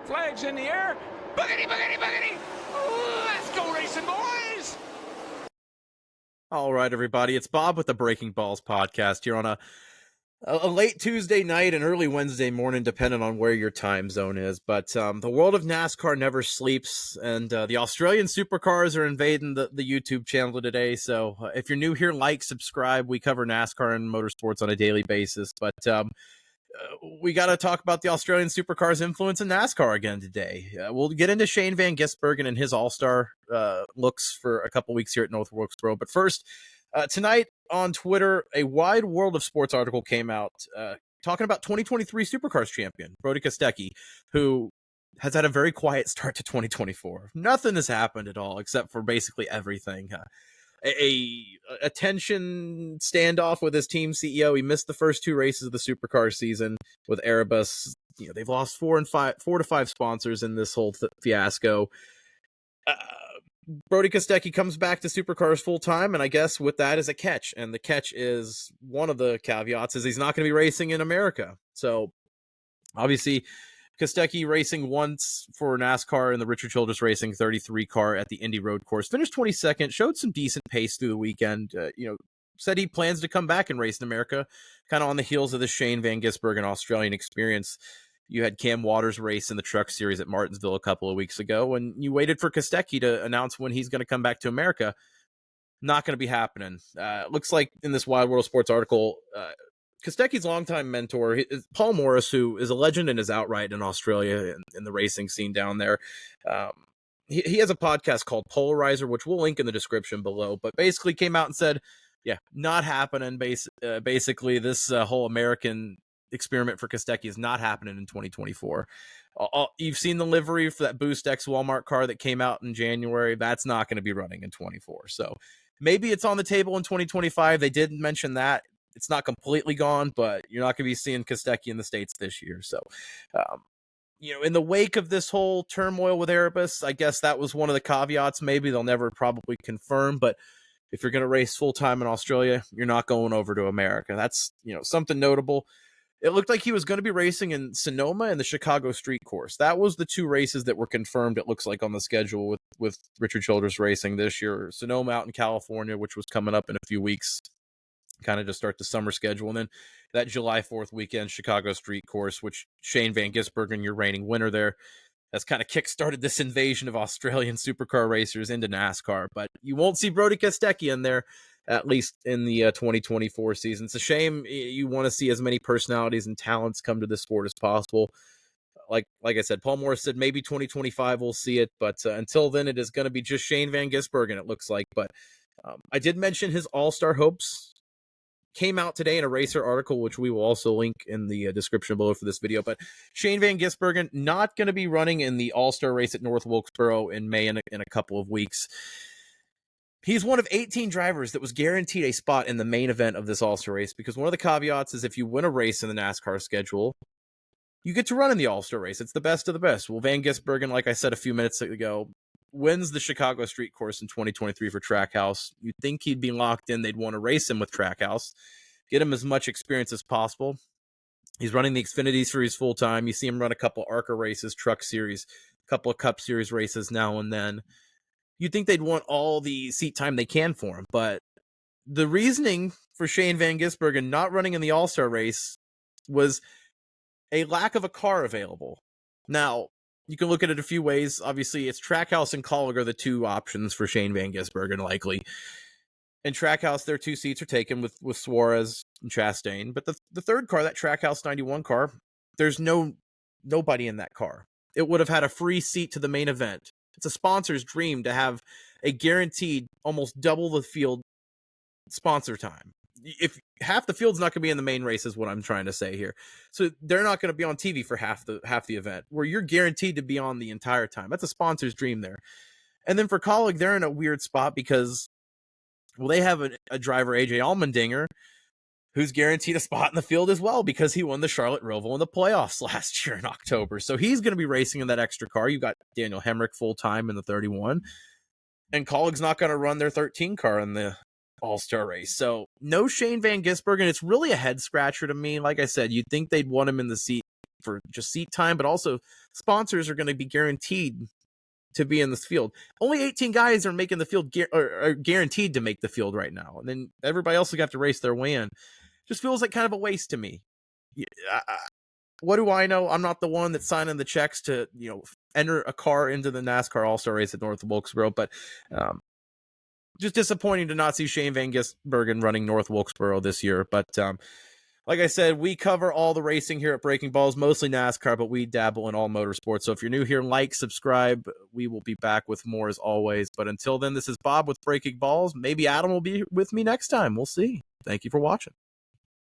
Flags in the air. Boogity, boogity, boogity. Let's go racing, boys. All right, everybody. It's Bob with the Breaking Balls podcast here on a late Tuesday night and early Wednesday morning, depending on where your time zone is. But the world of NASCAR never sleeps, and the Australian Supercars are invading the YouTube channel today. So if you're new here, like, subscribe. We cover NASCAR and motorsports on a daily basis. But we got to talk about the Australian Supercars' influence in NASCAR again today. We'll get into Shane van Gisbergen and his all-star looks for a couple weeks here at North Wilkesboro. But first, tonight on Twitter, a wide World of Sports article came out talking about 2023 Supercars Champion Brodie Kostecki, who has had a very quiet start to 2024. Nothing has happened at all except for basically everything. A tension standoff with his team CEO. He missed the first two races of the Supercar season with Erebus. You know, they've lost 4 to 5 sponsors in this whole fiasco. Brodie Kostecki comes back to Supercars full time, and I guess with that is a catch. And the catch is, one of the caveats is he's not going to be racing in America. So obviously, Kostecki racing once for NASCAR in the Richard Childress Racing 33 car at the Indy Road Course. Finished 22nd, showed some decent pace through the weekend. Said he plans to come back and race in America, kind of on the heels of the Shane van Gisbergen Australian experience. You had Cam Waters race in the Truck Series at Martinsville a couple of weeks ago, and you waited for Kostecki to announce when he's going to come back to America. Not going to be happening. Looks like in this Wide World of Sports article, Kostecki's longtime mentor, Paul Morris, who is a legend and is outright in Australia in the racing scene down there. He has a podcast called Polarizer, which we'll link in the description below, but basically came out and said, yeah, not happening. Basically, this whole American experiment for Kostecki is not happening in 2024. You've seen the livery for that Boost X Walmart car that came out in January. That's not going to be running in 24. So maybe it's on the table in 2025. They did mention that. It's not completely gone, but you're not going to be seeing Kostecki in the States this year. So, in the wake of this whole turmoil with Erebus, I guess that was one of the caveats. Maybe they'll never probably confirm, but if you're going to race full-time in Australia, you're not going over to America. That's, something notable. It looked like he was going to be racing in Sonoma and the Chicago Street Course. That was the two races that were confirmed, it looks like, on the schedule with Richard Childress Racing this year. Sonoma out in California, which was coming up in a few weeks, kind of to start the summer schedule. And then that July 4th weekend, Chicago Street Course, which Shane van Gisbergen, your reigning winner there, has kind of kickstarted this invasion of Australian supercar racers into NASCAR. But you won't see Brodie Kostecki in there, at least in the 2024 season. It's a shame. You want to see as many personalities and talents come to this sport as possible. Like I said, Paul Morris said maybe 2025 we'll see it, but until then it is going to be just Shane van Gisbergen, it looks like. But I did mention his all-star hopes came out today in a Racer article, which we will also link in the description below for this video. But Shane van Gisbergen not going to be running in the all-star race at North Wilkesboro in May in a couple of weeks. He's one of 18 drivers that was guaranteed a spot in the main event of this all-star race, because one of the caveats is if you win a race in the NASCAR schedule, you get to run in the all-star race. It's the best of the best. Well, van Gisbergen, like I said a few minutes ago, wins the Chicago Street Course in 2023 for Trackhouse. You'd think he'd be locked in. They'd want to race him with Trackhouse, get him as much experience as possible. He's running the Xfinity Series full time. You see him run a couple ARCA races, Truck Series, a couple of Cup Series races now and then. You'd think they'd want all the seat time they can for him, but the reasoning for Shane van Gisbergen not running in the All-Star race was a lack of a car available. Now, you can look at it a few ways. Obviously, it's Trackhouse and Colleague are the two options for Shane van Gisbergen, likely. In Trackhouse, their 2 seats are taken with Suarez and Chastain. But the third car, that Trackhouse 91 car, there's nobody in that car. It would have had a free seat to the main event. It's a sponsor's dream to have a guaranteed almost double the field sponsor time. If half the field's not going to be in the main race is what I'm trying to say here. So they're not going to be on TV for half the event, where you're guaranteed to be on the entire time. That's a sponsor's dream there. And then for Colleague, they're in a weird spot because, well, they have a driver, AJ Allmendinger, who's guaranteed a spot in the field as well because he won the Charlotte Roval in the playoffs last year in October. So he's going to be racing in that extra car. You got Daniel Hemrick full-time in the 31. And Colleague's not going to run their 13 car in the All-Star race. So no Shane van Gisbergen. It's really a head-scratcher to me. Like I said, you'd think they'd want him in the seat for just seat time, but also sponsors are going to be guaranteed to be in this field. Only 18 guys are making the field, are guaranteed to make the field right now. And then everybody else will have to race their way in. Just feels like kind of a waste to me. What do I know? I'm not the one that's signing the checks to, enter a car into the NASCAR All-Star race at North Wilkesboro, but just disappointing to not see Shane van Gisbergen running North Wilkesboro this year. But like I said, we cover all the racing here at Breaking Balls, mostly NASCAR, but we dabble in all motorsports. So if you're new here, like, subscribe. We will be back with more as always. But until then, this is Bob with Breaking Balls. Maybe Adam will be with me next time. We'll see. Thank you for watching.